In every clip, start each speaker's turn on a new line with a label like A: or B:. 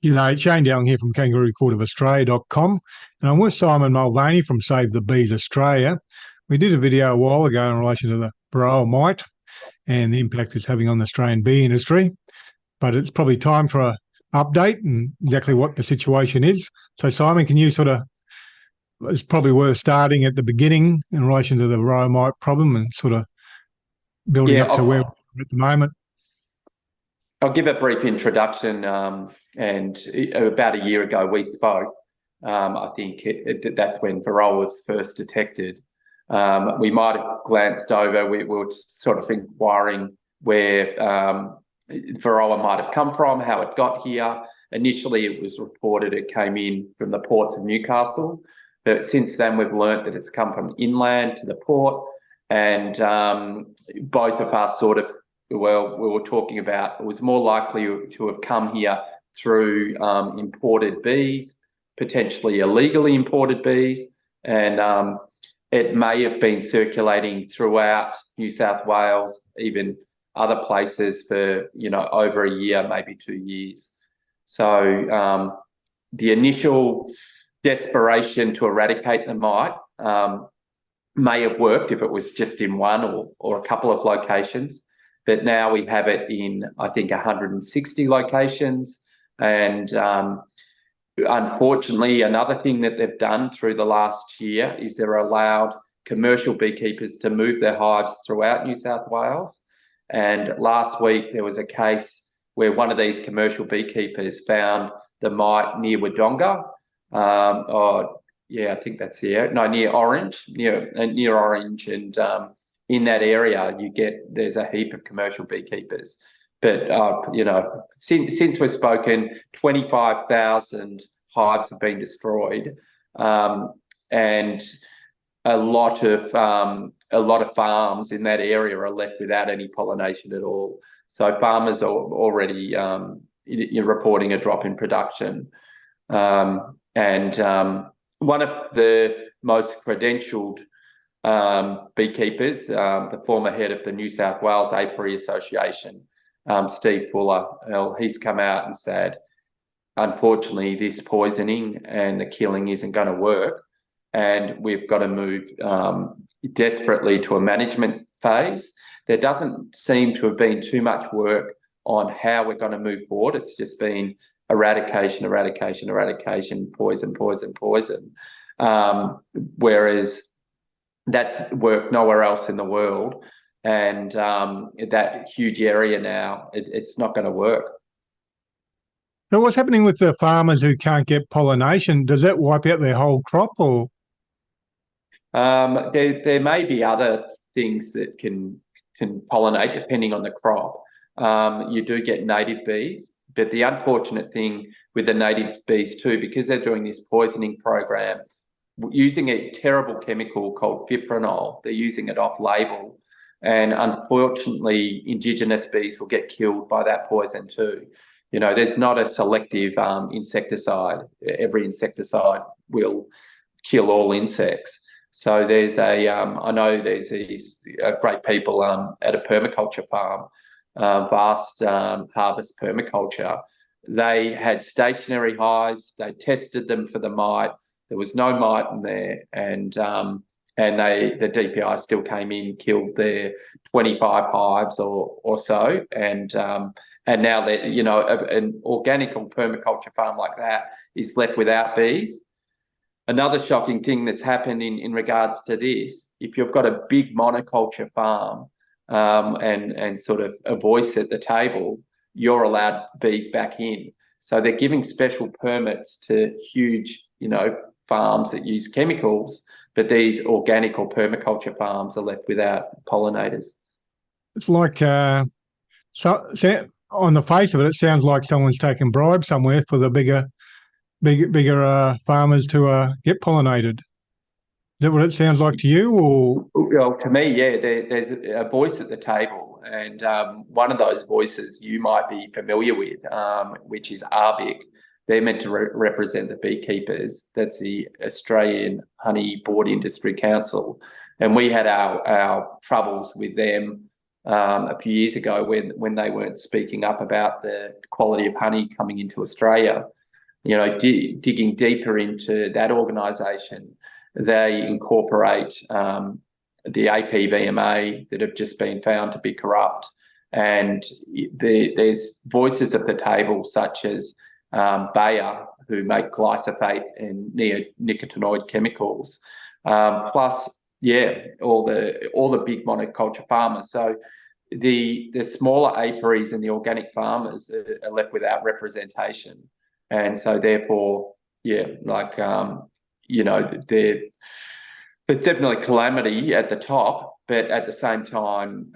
A: Shane Dowling here from kangaroocourtofaustralia.com, and I'm with Simon Mulvaney from Save the Bees Australia. We did a video a while ago in relation to the Varroa Mite and the impact it's having on the Australian bee industry, but it's probably time for an update and exactly what the situation is. So Simon, can you it's probably worth starting at the beginning in relation to the Varroa Mite problem and sort of building up to where we're at the moment.
B: I'll give a brief introduction, and about a year ago we spoke. I think that's when Varroa was first detected. We might have glanced over, we were sort of inquiring where Varroa might have come from, how it got here. Initially it was reported it came in from the ports of Newcastle, but since then we've learnt that it's come from inland to the port, and both of us we were talking about it was more likely to have come here through imported bees, potentially illegally imported bees, and it may have been circulating throughout New South Wales, even other places for over a year, maybe 2 years. So the initial desperation to eradicate the mite may have worked if it was just in one or a couple of locations. But now we have it in, I think, 160 locations. And unfortunately, another thing that they've done through the last year is they're allowed commercial beekeepers to move their hives throughout New South Wales. And last week, there was a case where one of these commercial beekeepers found the mite near Wodonga. I think that's near Orange, near Orange. And in that area, there's a heap of commercial beekeepers. But, since we've spoken, 25,000 hives have been destroyed, and a lot of farms in that area are left without any pollination at all. So farmers are already reporting a drop in production. And one of the most credentialed beekeepers, the former head of the New South Wales Apiary Association, Steve Fuller, he's come out and said, unfortunately, this poisoning and the killing isn't going to work, and we've got to move desperately to a management phase. There doesn't seem to have been too much work on how we're going to move forward. It's just been eradication, poison. Whereas that's worked nowhere else in the world, and that huge area now, it's not going to work.
A: So what's happening with the farmers who can't get pollination? Does that wipe out their whole crop, or?
B: There may be other things that can pollinate depending on the crop. You do get native bees, but the unfortunate thing with the native bees too, because they're doing this poisoning program, using a terrible chemical called fipronil, they're using it off-label, and unfortunately, Indigenous bees will get killed by that poison too. There's not a selective insecticide. Every insecticide will kill all insects. So there's I know there's these great people at a permaculture farm, Vast Harvest Permaculture. They had stationary hives. They tested them for the mite. There was no mite in there, and the DPI still came in, killed their 25 hives or so, and now that an organic or permaculture farm like that is left without bees. Another shocking thing that's happened in regards to this, if you've got a big monoculture farm and sort of a voice at the table, you're allowed bees back in. So they're giving special permits to huge, farms that use chemicals, but these organic or permaculture farms are left without pollinators.
A: It's like, on the face of it, it sounds like someone's taking bribes somewhere for the bigger farmers to get pollinated. Is that what it sounds like to you, or?
B: Well, to me, yeah, there's a voice at the table, and one of those voices you might be familiar with, which is ARBIC. They're meant to represent the beekeepers. That's the Australian Honey Board Industry Council, and we had our troubles with them a few years ago when they weren't speaking up about the quality of honey coming into Australia. Digging deeper into that organisation, they incorporate the APVMA that have just been found to be corrupt. And there's voices at the table such as Bayer, who make glyphosate and neonicotinoid chemicals, plus all the big monoculture farmers. So the smaller apiaries and the organic farmers are left without representation, and so therefore, there's definitely calamity at the top, but at the same time,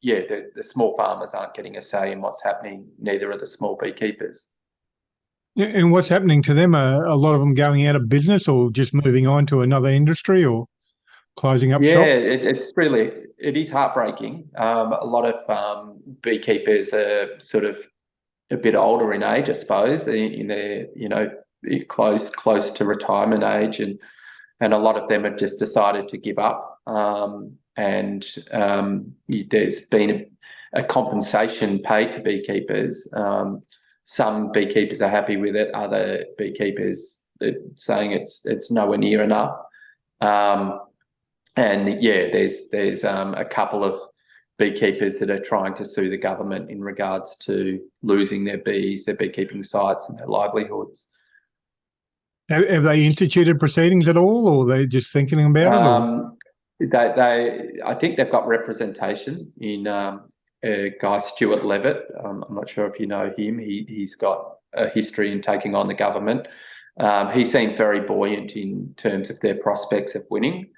B: the small farmers aren't getting a say in what's happening. Neither are the small beekeepers.
A: And what's happening to them? A lot of them going out of business, or just moving on to another industry, or closing up shop?
B: It is heartbreaking. A lot of beekeepers are sort of a bit older in age, I suppose, in their close to retirement age, and a lot of them have just decided to give up. There's been a compensation paid to beekeepers. Some beekeepers are happy with it. Other beekeepers are saying it's nowhere near enough. There's a couple of beekeepers that are trying to sue the government in regards to losing their bees, their beekeeping sites, and their livelihoods.
A: Have they instituted proceedings at all, or are they just thinking about it? Or?
B: I think they've got representation in a guy, Stuart Levitt. I'm not sure if you know him. He's got a history in taking on the government. He seems very buoyant in terms of their prospects of winning.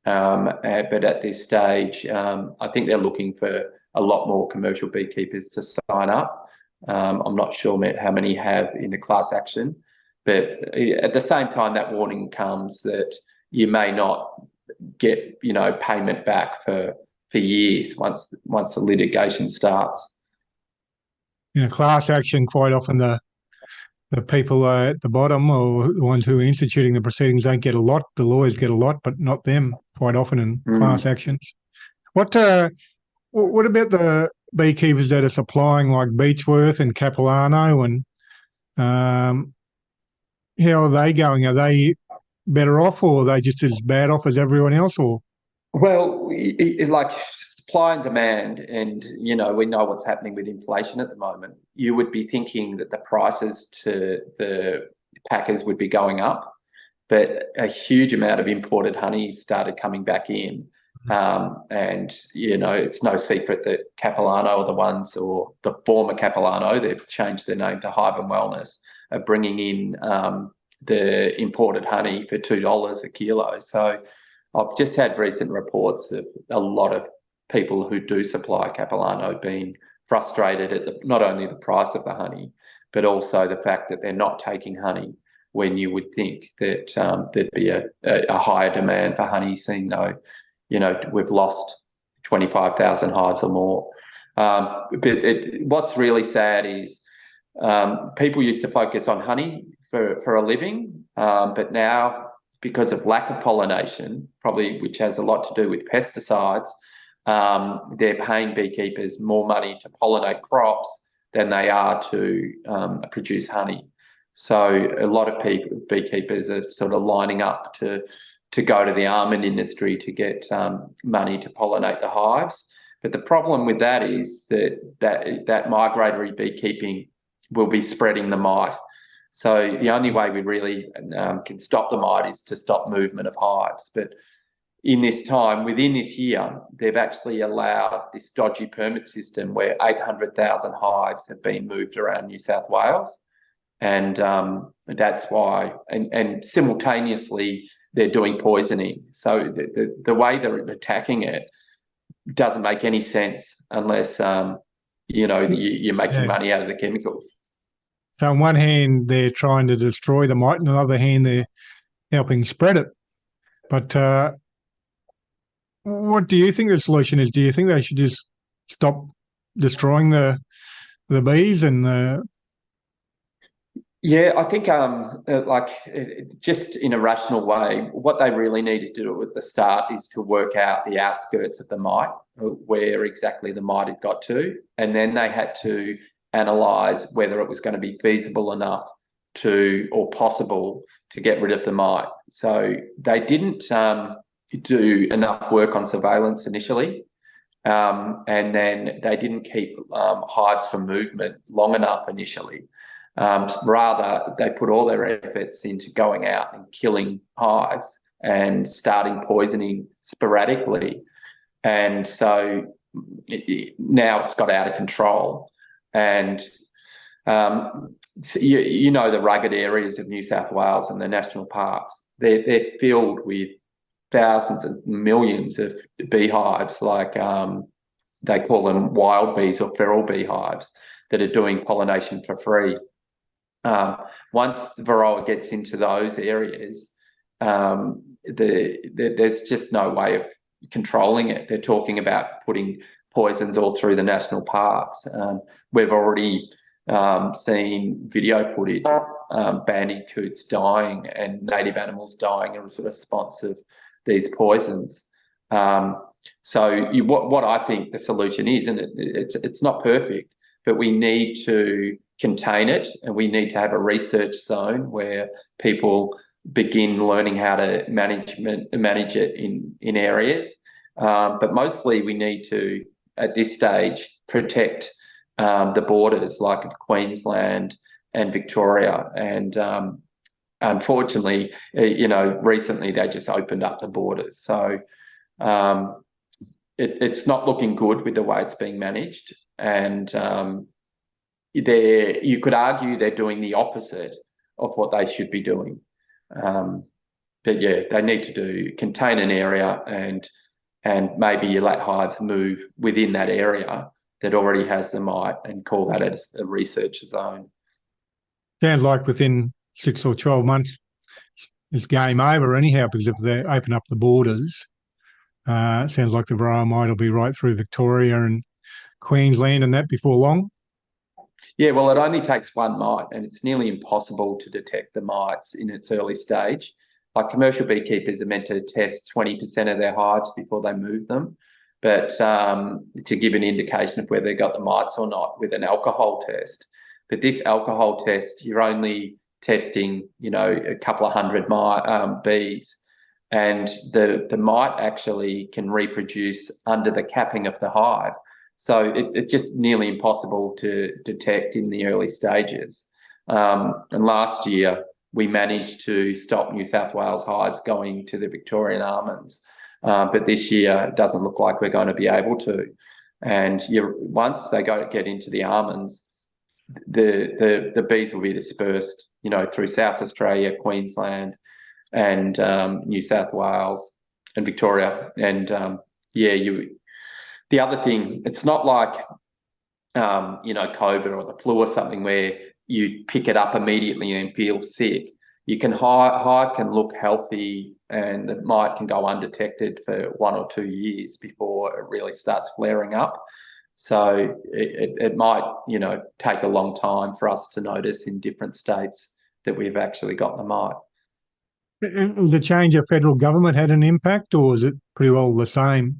B: But at this stage, I think they're looking for a lot more commercial beekeepers to sign up. I'm not sure how many have in the class action, but at the same time, that warning comes that you may not get, payment back for years once the litigation starts.
A: Class action, quite often the people at the bottom, or the ones who are instituting the proceedings, don't get a lot. The lawyers get a lot, but not them quite often in class actions. What about the beekeepers that are supplying like Beechworth and Capilano, and how are they going? Are they better off, or are they just as bad off as everyone else? Or
B: well, like supply and demand, and we know what's happening with inflation at the moment. You would be thinking that the prices to the packers would be going up, but a huge amount of imported honey started coming back in. And it's no secret that Capilano are the ones, or the former Capilano, they've changed their name to Hive and Wellness, are bringing in the imported honey for $2 a kilo. So I've just had recent reports of a lot of people who do supply Capilano being frustrated at not only the price of the honey, but also the fact that they're not taking honey when you would think that there'd be a higher demand for honey, seeing though, we've lost 25,000 hives or more. What's really sad is people used to focus on honey for a living, but now, because of lack of pollination, probably which has a lot to do with pesticides, they're paying beekeepers more money to pollinate crops than they are to produce honey. So a lot of beekeepers are sort of lining up to go to the almond industry to get money to pollinate the hives. But the problem with that is that migratory beekeeping will be spreading the mite. So the only way we really can stop the mite is to stop movement of hives. But in this time, within this year, they've actually allowed this dodgy permit system where 800,000 hives have been moved around New South Wales. And that's why, and simultaneously, they're doing poisoning. So the way they're attacking it doesn't make any sense unless, you're making money out of the chemicals.
A: So on one hand, they're trying to destroy the mite, and on the other hand, they're helping spread it. But what do you think the solution is? Do you think they should just stop destroying the bees and
B: Yeah, I think just in a rational way, what they really needed to do at the start is to work out the outskirts of the mite, where exactly the mite had got to, and then they had to analyse whether it was going to be feasible enough to or possible to get rid of the mite. So they didn't do enough work on surveillance initially. And then they didn't keep hives from movement long enough initially. Rather, they put all their efforts into going out and killing hives and starting poisoning sporadically. And so now it's got out of control. And you know the rugged areas of New South Wales and the national parks, they're filled with thousands and millions of beehives, like they call them wild bees or feral beehives, that are doing pollination for free. Once the Varroa gets into those areas, there's just no way of controlling it. They're talking about putting poisons all through the national parks. We've already seen video footage, bandicoots dying and native animals dying as a response of these poisons. What I think the solution is, and it's not perfect, but we need to contain it, and we need to have a research zone where people begin learning how to manage it in areas. But mostly we need to, at this stage, protect the borders, like of Queensland and Victoria. And unfortunately, recently they just opened up the borders. So it's not looking good with the way it's being managed. And you could argue they're doing the opposite of what they should be doing. But yeah, they need to contain an area and maybe you let hives move within that area that already has the mite and call that a research zone.
A: Sounds like within 6 or 12 months, it's game over anyhow, because if they open up the borders, it sounds like the Varroa mite will be right through Victoria and Queensland and that before long.
B: Yeah, well, it only takes one mite, and it's nearly impossible to detect the mites in its early stage. Like, commercial beekeepers are meant to test 20% of their hives before they move them, but to give an indication of whether they got the mites or not with an alcohol test. But this alcohol test, you're only testing, a couple of hundred bees, and the mite actually can reproduce under the capping of the hive. So it's just nearly impossible to detect in the early stages. And last year, we managed to stop New South Wales hives going to the Victorian almonds. But this year, it doesn't look like we're going to be able to. And once they get into the almonds, the bees will be dispersed, through South Australia, Queensland, and New South Wales and Victoria. And the other thing, it's not like, COVID or the flu or something where you pick it up immediately and feel sick. Hive can look healthy and the mite can go undetected for 1 or 2 years before it really starts flaring up. So it might, take a long time for us to notice in different states that we've actually got the mite.
A: The change of federal government had an impact, or is it pretty well the same?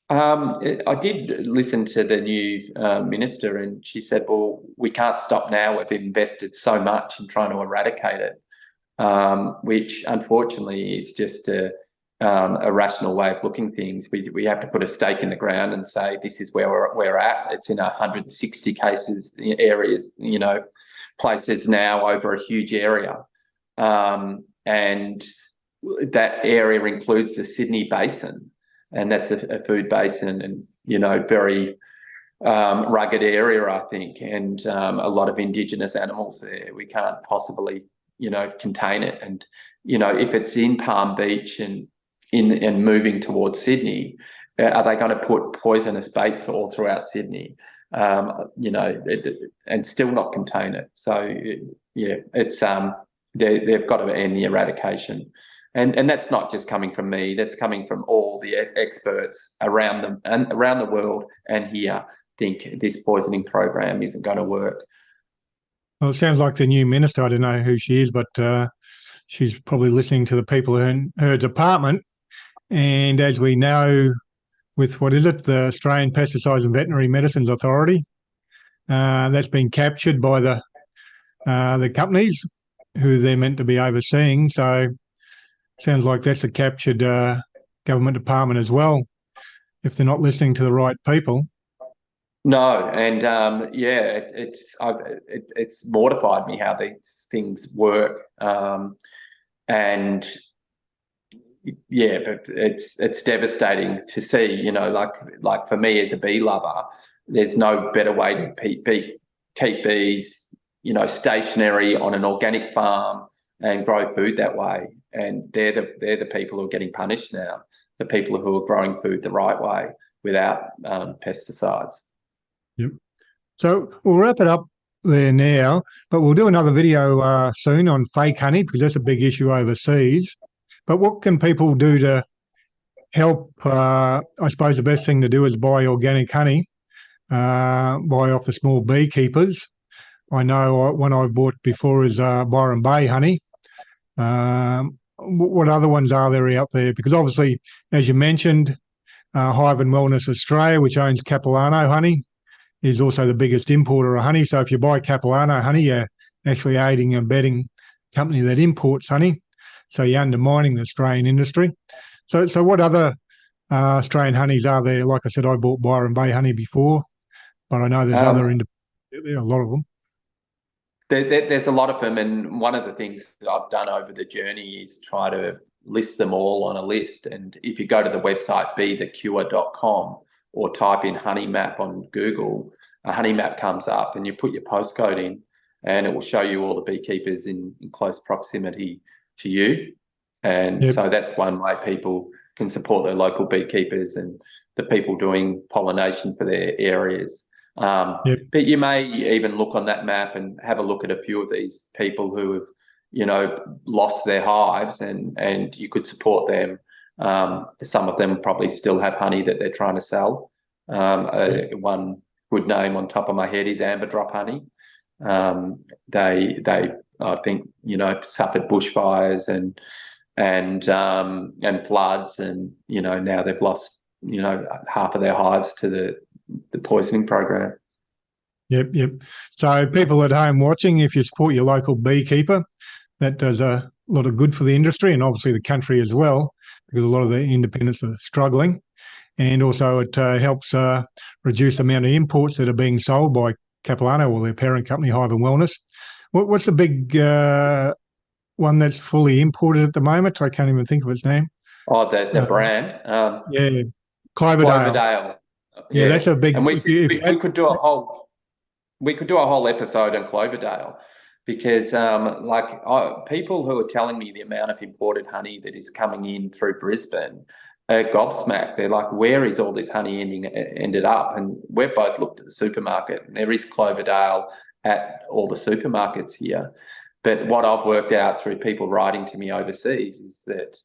B: I did listen to the new minister, and she said, well, we can't stop now. We've invested so much in trying to eradicate it, which unfortunately is just a rational way of looking things. We have to put a stake in the ground and say, this is where we're at. It's in 160 areas, places now over a huge area. And that area includes the Sydney Basin. And that's a food basin and, very rugged area, I think, and a lot of Indigenous animals there. We can't possibly, contain it. And, if it's in Palm Beach and moving towards Sydney, are they going to put poisonous baits all throughout Sydney, and still not contain it? So, it's they've got to end the eradication. And that's not just coming from me, that's coming from all the experts around the world and here think this poisoning program isn't going to work.
A: Well, it sounds like the new minister. I don't know who she is, but she's probably listening to the people in her department. And as we know, with what is it, the Australian Pesticides and Veterinary Medicines Authority, that's been captured by the companies who they're meant to be overseeing. So sounds like that's a captured government department as well, if they're not listening to the right people.
B: No, and it's mortified me how these things work, and yeah, but it's devastating to see. Like for me as a bee lover, there's no better way to keep bees, stationary on an organic farm and grow food that way. And they're the people who are getting punished now, the people who are growing food the right way without pesticides.
A: Yep. So we'll wrap it up there now, but we'll do another video soon on fake honey because that's a big issue overseas. But what can people do to help? I suppose the best thing to do is buy organic honey, buy off the small beekeepers. I know one I've bought before is Byron Bay honey. What other ones are there out there? Because obviously, as you mentioned, Hive and Wellness Australia, which owns Capilano honey, is also the biggest importer of honey. So if you buy Capilano honey, you're actually aiding and abetting a company that imports honey. So you're undermining the Australian industry. So what other Australian honeys are there? Like I said, I bought Byron Bay honey before, but I know there's a lot of them.
B: There's a lot of them, and one of the things that I've done over the journey is try to list them all on a list. And if you go to the website bethecure.com or type in honey map on Google, a honey map comes up and you put your postcode in and it will show you all the beekeepers in close proximity to you. And so that's one way people can support their local beekeepers and the people doing pollination for their areas. But you may even look on that map and have a look at a few of these people who have, lost their hives, and you could support them. Some of them probably still have honey that they're trying to sell. One good name on top of my head is Amber Drop Honey. They I think suffered bushfires and floods, and now they've lost half of their hives to the poisoning program.
A: Yep. So people at home watching, if you support your local beekeeper, that does a lot of good for the industry and obviously the country as well, because a lot of the independents are struggling. And also it helps reduce the amount of imports that are being sold by Capilano or their parent company, Hive and Wellness. What's the big one that's fully imported at the moment? I can't even think of its name.
B: Oh, the brand?
A: Yeah, Cloverdale. Yeah, that's a big.
B: And we could do a whole episode on Cloverdale, because people who are telling me the amount of imported honey that is coming in through Brisbane are gobsmacked. They're like, where is all this honey ended up? And we've both looked at the supermarket, and there is Cloverdale at all the supermarkets here. But what I've worked out through people writing to me overseas is that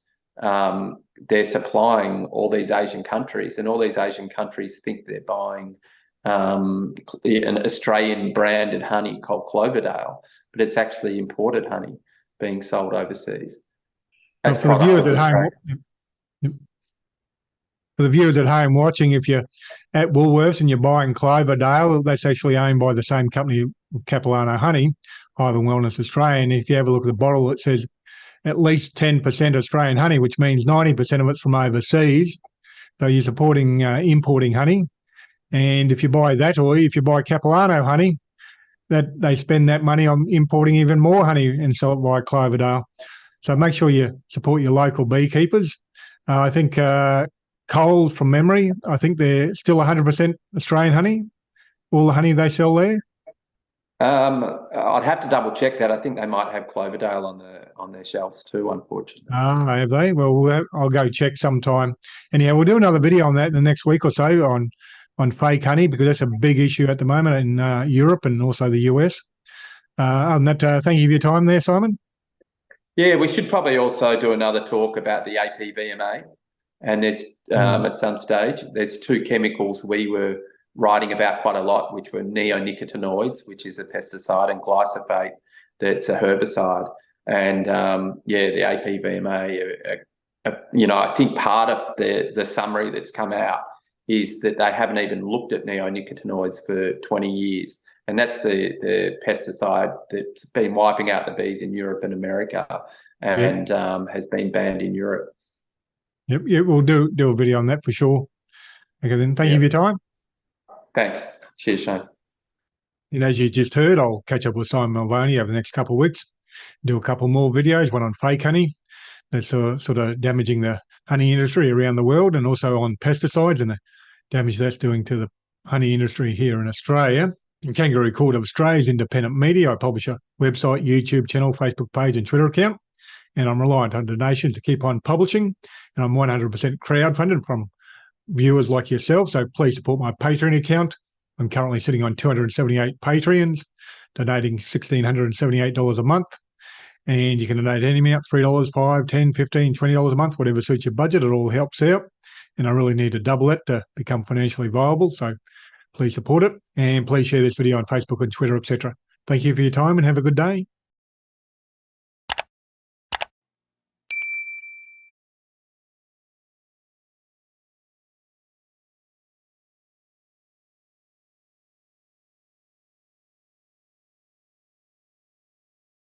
B: they're supplying all these Asian countries, and all these Asian countries think they're buying an Australian branded honey called Cloverdale, but it's actually imported honey being sold overseas.
A: For the viewers at home watching, if you're at Woolworths and you're buying Cloverdale, that's actually owned by the same company, Capilano Honey, Hive and Wellness Australia. And if you have a look at the bottle, it says at least 10% Australian honey, which means 90% of it's from overseas. So you're supporting importing honey. And if you buy that, or if you buy Capilano honey, that they spend that money on importing even more honey and sell it by Cloverdale. So make sure you support your local beekeepers. I think Coles, from memory, I think they're still 100% Australian honey, all the honey they sell there.
B: I'd have to double check that. I think they might have Cloverdale on their shelves too, unfortunately.
A: Have they? Well, I'll go check sometime. Anyhow, we'll do another video on that in the next week or so on fake honey, because that's a big issue at the moment in Europe and also the US. Other than that, thank you for your time there, Simon.
B: Yeah, we should probably also do another talk about the APVMA. And there's at some stage, there's two chemicals we were writing about quite a lot, which were neonicotinoids, which is a pesticide, and glyphosate, that's a herbicide. And the APVMA, I think part of the summary that's come out is that they haven't even looked at neonicotinoids for 20 years. And that's the pesticide that's been wiping out the bees in Europe and America, and has been banned in Europe.
A: Yep, we'll do a video on that for sure. Okay, then thank you for your time.
B: Thanks. Cheers, Shane.
A: And as you just heard, I'll catch up with Simon Mulvaney over the next couple of weeks, do a couple more videos, one on fake honey that's sort of damaging the honey industry around the world, and also on pesticides and the damage that's doing to the honey industry here in Australia. And Kangaroo Court of Australia's independent media. I publish a website, YouTube channel, Facebook page and Twitter account, and I'm reliant on donations to keep on publishing, and I'm 100% crowdfunded from viewers like yourself, so please support my Patreon account. I'm currently sitting on 278 Patreons, donating $1,678 a month. And you can donate any amount, $3, $5, $10, $15, $20 a month, whatever suits your budget. It all helps out. And I really need to double that to become financially viable. So please support it. And please share this video on Facebook and Twitter, etc. Thank you for your time and have a good day.